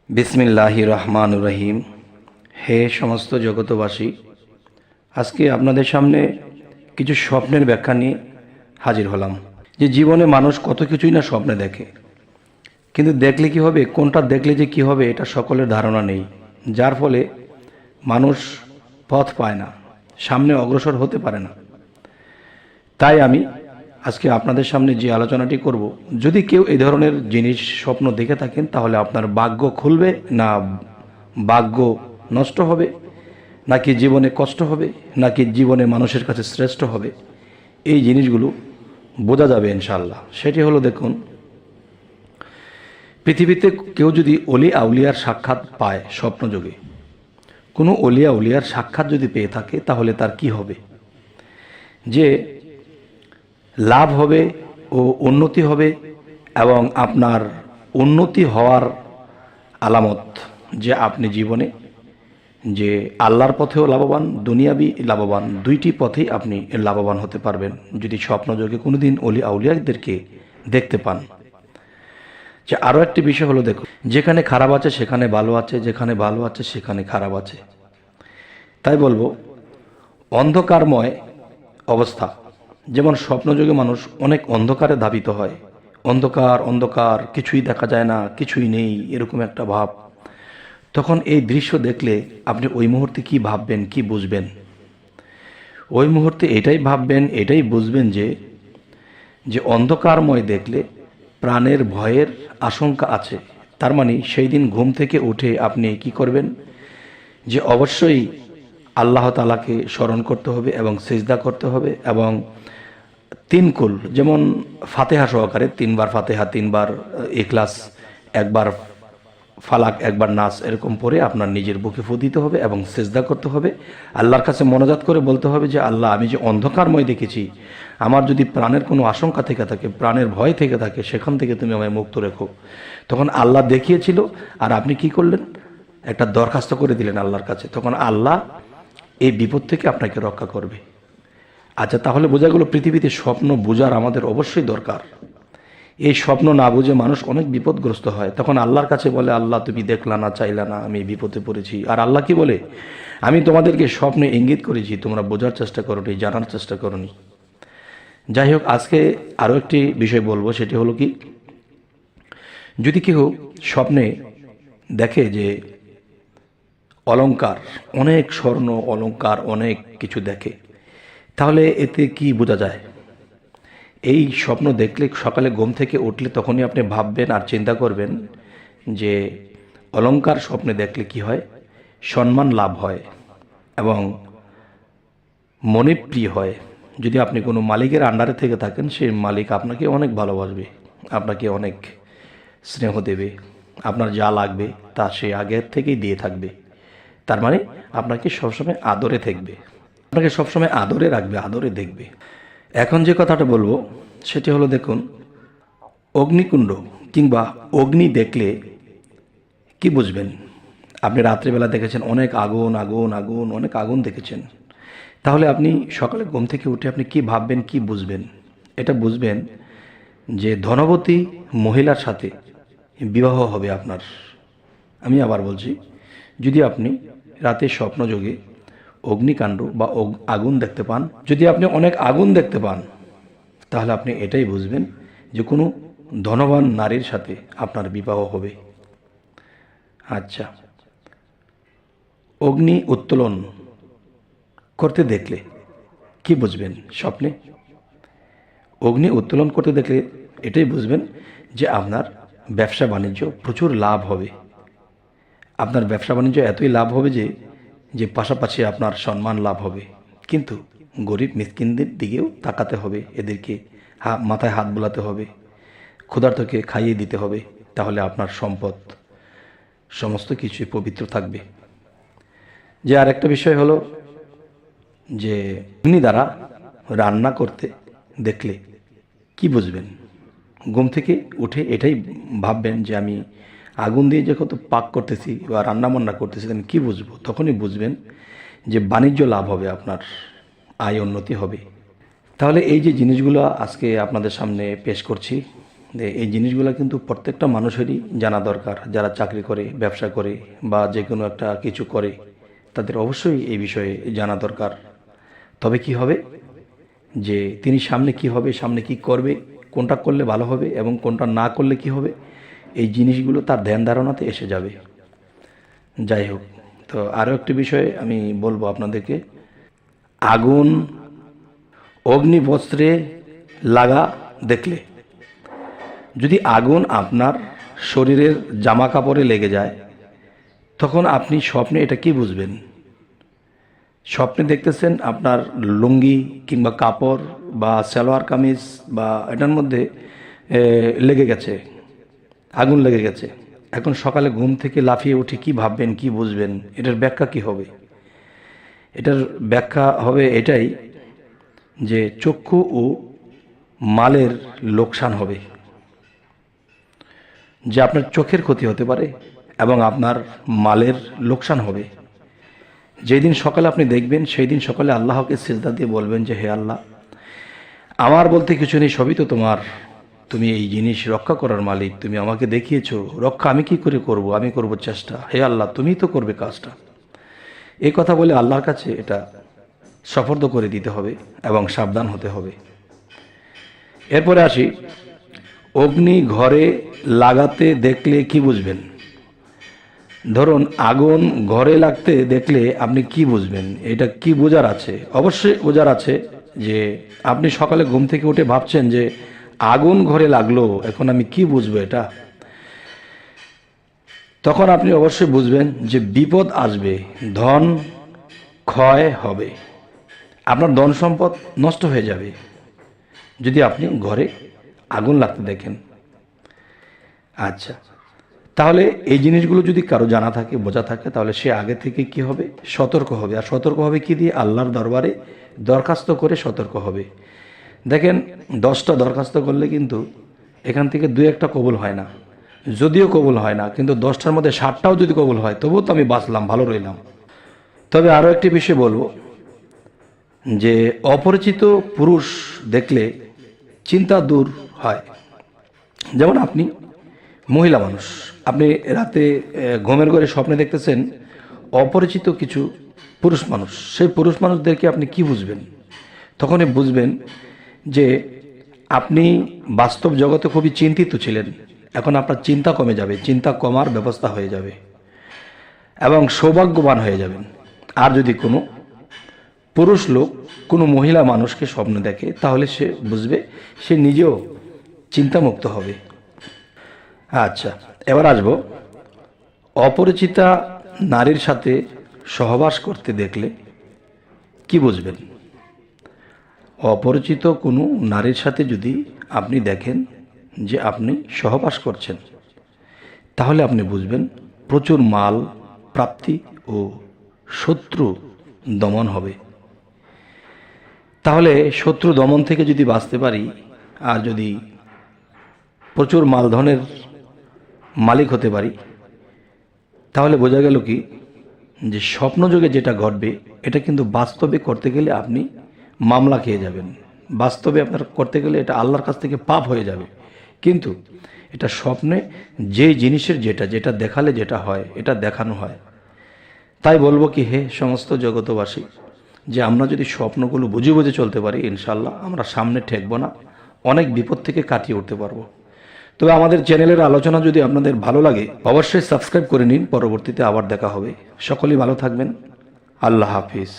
বিসমিল্লাহির রহমানুর রহিম। হে সমস্ত জগতবাসী, আজকে আপনাদের সামনে কিছু স্বপ্নের ব্যাখ্যা নিয়ে হাজির হলাম। যে জীবনে মানুষ কত কিছুই না স্বপ্নে দেখে, কিন্তু দেখলে কি হবে, কোনটা দেখলে যে কি হবে এটা সকলের ধারণা নেই, যার ফলে মানুষ পথ পায় না, সামনে অগ্রসর হতে পারে না। তাই আমি আজকে আপনাদের সামনে যে আলোচনাটি করব, যদি কেউ এই ধরনের জিনিস স্বপ্ন দেখে থাকেন তাহলে আপনার ভাগ্য খুলবে না ভাগ্য নষ্ট হবে, নাকি জীবনে কষ্ট হবে, নাকি জীবনে মানুষের কাছে শ্রেষ্ঠ হবে, এই জিনিসগুলো বোঝা যাবে ইনশাআল্লাহ। সেটি হলো, দেখুন, পৃথিবীতে কেউ যদি অলি আউলিয়ার সাক্ষাৎ পায় স্বপ্নযোগে, কোনো অলিয়া উলিয়ার সাক্ষাৎ যদি পেয়ে থাকে, তাহলে তার কি হবে? যে লাভ হবে ও উন্নতি হবে, এবং আপনার উন্নতি হওয়ার আলামত যে আপনি জীবনে যে আল্লাহর পথেও লাভবান, দুনিয়াবি লাভবান, দুইটি পথেই আপনি লাভবান হতে পারবেন যদি স্বপ্নযোগে কোনোদিন অলি আউলিয়াদেরকে দেখতে পান। যে আরও একটি বিষয় হলো, দেখুন, যেখানে খারাপ আছে সেখানে ভালো আছে, যেখানে ভালো আছে সেখানে খারাপ আছে। তাই বলবো, অন্ধকারময় অবস্থা, যেমন স্বপ্নযোগে মানুষ অনেক অন্ধকারে ধাবিত হয়, অন্ধকার অন্ধকার, কিছুই দেখা যায় না, কিছুই নেই, এরকম একটা ভাব। তখন এই দৃশ্য দেখলে আপনি ওই মুহূর্তে কি ভাববেন, কি বুঝবেন? ওই মুহূর্তে এটাই ভাববেন, এটাই বুঝবেন যে যে অন্ধকারময় দেখলে প্রাণের ভয়ের আশঙ্কা আছে। তার মানে সেই দিন ঘুম থেকে উঠে আপনি কি করবেন? যে অবশ্যই আল্লাহ তাআলাকে স্মরণ করতে হবে এবং সিজদা করতে হবে, এবং তিন কুল, যেমন ফাতেহা সহকারে 3 বার ফাতেহা, 3 বার ইখলাস, একবার ফালাক, একবার নাস, এরকম পরে আপনার নিজের বুকে ফু দিতে হবে এবং সিজদা করতে হবে। আল্লাহর কাছে মনোজাত করে বলতে হবে যে আল্লাহ, আমি যে অন্ধকারময় দেখেছি, আমার যদি প্রাণের কোনো আশঙ্কা থেকে থাকে, প্রাণের ভয় থেকে থাকে, সেখান থেকে তুমি আমায় মুক্ত রেখো। তখন আল্লাহ দেখিয়েছিল, আর আপনি কি করলেন? একটা দরখাস্ত করে দিলেন আল্লাহর কাছে, তখন আল্লাহ এই বিপদ থেকে আপনাকে রক্ষা করবে। আচ্ছা, তাহলে বোঝা গেল পৃথিবীতে স্বপ্ন বোঝার আমাদের অবশ্যই দরকার। এই স্বপ্ন না বুঝে মানুষ অনেক বিপদগ্রস্ত হয়, তখন আল্লাহর কাছে বলে, আল্লাহ তুমি দেখলা না, চাইলা না, আমি বিপদে পড়েছি। আর আল্লাহ কি বলে? আমি তোমাদেরকে স্বপ্নে ইঙ্গিত করেছি, তোমরা বোঝার চেষ্টা করোনি, জানার চেষ্টা করোনি। যাই হোক, আজকে আরও একটি বিষয় বলবো, সেটি হলো কি, যদি কেউ স্বপ্নে দেখে যে অলংকার, অনেক স্বর্ণ অলংকার, অনেক কিছু দেখে, তাহলে এতে কি বোঝা যায়? এই স্বপ্ন দেখলে সকালে ঘুম থেকে উঠলে তখনই আপনি ভাববেন আর চিন্তা করবেন যে অলংকার স্বপ্নে দেখলে কি হয়? সম্মান লাভ হয় এবং মনে প্রিয় হয়। যদি আপনি কোনো মালিকের আন্ডারে থেকে থাকেন, সেই মালিক আপনাকে অনেক ভালোবাসবে, আপনাকে অনেক স্নেহ দেবে, আপনার যা লাগবে তা সে আগের থেকেই দিয়ে থাকবে। তার মানে আপনাকে সবসময় আদরে থাকবে, আপনাকে সবসময় আদরে রাখবে, আদরে দেখবে। এখন যে কথাটা বলবো সেটি হলো, দেখুন, অগ্নিকুণ্ড কিংবা অগ্নি দেখলে কি বুঝবেন? আপনি রাত্রিবেলা দেখেছেন অনেক আগুন আগুন আগুন, অনেক আগুন দেখেছেন, তাহলে আপনি সকালে ঘুম থেকে উঠে আপনি কি ভাববেন, কি বুঝবেন? এটা বুঝবেন যে ধনবতী মহিলার সাথে বিবাহ হবে আপনার। আমি আবার বলছি, যদি আপনি রাতে স্বপ্নযোগে অগ্নিকাণ্ড বা আগুন দেখতে পান, যদি আপনি অনেক আগুন দেখতে পান, তাহলে আপনি এটাই বুঝবেন যে কোনো ধনবান নারীর সাথে আপনার বিবাহ হবে। আচ্ছা, অগ্নি উত্তোলন করতে দেখলে কি বুঝবেন স্বপ্নে? অগ্নি উত্তোলন করতে দেখলে এটাই বুঝবেন যে আপনার ব্যবসা বাণিজ্য প্রচুর লাভ হবে। আপনার ব্যবসা বাণিজ্য এতই লাভ হবে যে যে পাশাপাশি আপনার সম্মান লাভ হবে। কিন্তু গরিব মিসকিনদের দিকেও তাকাতে হবে, এদেরকে মাথায় হাত বোলাতে হবে, ক্ষুধার্তকে খাইয়ে দিতে হবে, তাহলে আপনার সম্পদ সমস্ত কিছুই পবিত্র থাকবে। যে আর একটা বিষয় হলো যে অগ্নি দ্বারা রান্না করতে দেখলে কি বুঝবেন? ঘুম থেকে উঠে এটাই ভাববেন যে আমি আগুন দিয়ে যে কত পাক করতেছি বা রান্নাবান্না করতেছি, তখন কী বুঝবো? তখনই বুঝবেন যে বাণিজ্য লাভ হবে, আপনার আয় উন্নতি হবে। তাহলে এই যে জিনিসগুলো আজকে আপনাদের সামনে পেশ করছি, এই জিনিসগুলো কিন্তু প্রত্যেকটা মানুষেরই জানা দরকার। যারা চাকরি করে, ব্যবসা করে বা যে কোনো একটা কিছু করে, তাদের অবশ্যই এই বিষয়ে জানা দরকার। তবে কি হবে যে তিনি সামনে কি হবে, সামনে কি করবে, কোনটা করলে ভালো হবে এবং কোনটা না করলে কি হবে, এই জিনিসগুলো তার ধ্যান ধারণাতে এসে যাবে। যাই হোক, তো আরও একটি বিষয়ে আমি বলবো আপনাদেরকে, আগুন অগ্নিবস্ত্রে লাগা দেখলে, যদি আগুন আপনার শরীরের জামা কাপড়ে লেগে যায়, তখন আপনি স্বপ্নে এটা কি বুঝবেন? স্বপ্নে দেখতেছেন আপনার লুঙ্গি কিংবা কাপড় বা সালোয়ার কামিজ বা এটার মধ্যে লেগে গেছে, আগুন লেগে গেছে। এখন সকালে ঘুম থেকে লাফিয়ে উঠে কি ভাববেন, কি বুঝবেন? এটার ব্যাখ্যা কি হবে? এটার ব্যাখ্যা হবে এটাই যে চক্ষু ও মালের লোকসান হবে, যে আপনার চোখের ক্ষতি হতে পারে এবং আপনার মালের লোকসান হবে। যেই দিন সকালে আপনি দেখবেন, সেই দিন সকালে আল্লাহকে সিজদা দিয়ে বলবেন যে হে আল্লাহ, আমার বলতে কিছু নেই, সবই তো তোমার। তুমি এই জিনিস রক্ষা করার মালিক, তুমি আমাকে দেখিয়েছো, রক্ষা আমি কি করে করব? আমি করব চেষ্টা। হে আল্লাহ, তুমিই তো করবে কাজটা। এই কথা বলে আল্লাহর কাছে এটা সফর্দ করে দিতে হবে এবং সাবধান হতে হবে। এরপরে আসি, অগ্নি ঘরে লাগাতে দেখলে কি বুঝবেন? ধরুন আগুন ঘরে লাগতে দেখলে আপনি কি বুঝবেন? এটা কি বোঝার আছে? অবশ্যই বোঝার আছে যে আপনি সকালে ঘুম থেকে উঠে ভাবছেন যে আগুন ঘরে লাগলো, এখন আমি কি বুঝবো এটা? তখন আপনি অবশ্যই বুঝবেন যে বিপদ আসবে, ধন ক্ষয় হবে, আপনার ধন সম্পদ নষ্ট হয়ে যাবে যদি আপনি ঘরে আগুন লাগতে দেখেন। আচ্ছা, তাহলে এই জিনিসগুলো যদি কারো জানা থাকে, বোঝা থাকে, তাহলে সে আগে থেকে কি হবে? সতর্ক হবে। আর সতর্ক হবে কি দিয়ে? আল্লাহর দরবারে দরখাস্ত করে সতর্ক হবে। দেখেন, 10টা দরখাস্ত করলে কিন্তু এখান থেকে 2-1টা কবুল হয় না। যদিও কবুল হয় না, কিন্তু 10টার মধ্যে 7টাও যদি কবুল হয়, তবুও তো আমি বাঁচলাম, ভালো রইলাম। তবে আরও একটি বিষয় বলবো যে অপরিচিত পুরুষ দেখলে চিন্তা দূর হয়। যেমন আপনি মহিলা মানুষ, আপনি রাতে ঘুমের ঘরে স্বপ্নে দেখতেছেন অপরিচিত কিছু পুরুষ মানুষ। সেই পুরুষ মানুষদেরকে আপনি কি বুঝবেন? তখনই বুঝবেন যে আপনি বাস্তব জগতে খুবই চিন্তিত ছিলেন, এখন আপনার চিন্তা কমে যাবে, চিন্তা কমার ব্যবস্থা হয়ে যাবে এবং সৌভাগ্যবান হয়ে যাবেন। আর যদি কোনো পুরুষ লোক কোনো মহিলা মানুষকে স্বপ্ন দেখে, তাহলে সে বুঝবে সে নিজেও চিন্তামুক্ত হবে। আচ্ছা, এবার আসবো, অপরিচিতা নারীর সাথে সহবাস করতে দেখলে কি বুঝবেন? অপরিচিত কোনো নারীর সাথে যদি আপনি দেখেন যে আপনি সহবাস করছেন, তাহলে আপনি বুঝবেন প্রচুর মাল প্রাপ্তি ও শত্রু দমন হবে। তাহলে শত্রু দমন থেকে যদি বাঁচতে পারি আর যদি প্রচুর মালধনের মালিক হতে পারি, তাহলে বোঝা গেল কি যে স্বপ্নযোগে যেটা ঘটবে এটা কিন্তু বাস্তবে করতে গেলে আপনি মামলা খেয়ে যাবেন। বাস্তবে আপনার করতে গেলে এটা আল্লাহর কাছ থেকে পাপ হয়ে যাবে। কিন্তু এটা স্বপ্নে যে জিনিসের যেটা যেটা দেখালে যেটা হয়, এটা দেখানো হয়। তাই বলবো কি, হে সমস্ত জগতবাসী, যে আমরা যদি স্বপ্নগুলো বুঝে বুঝে চলতে পারি, ইনশাল্লাহ আমরা সামনে ঠেকবো না, অনেক বিপদ থেকে কাটিয়ে উঠতে পারবো। তবে আমাদের চ্যানেলের আলোচনা যদি আপনাদের ভালো লাগে, অবশ্যই সাবস্ক্রাইব করে নিন। পরবর্তীতে আবার দেখা হবে। সকলেই ভালো থাকবেন। আল্লাহ হাফিজ।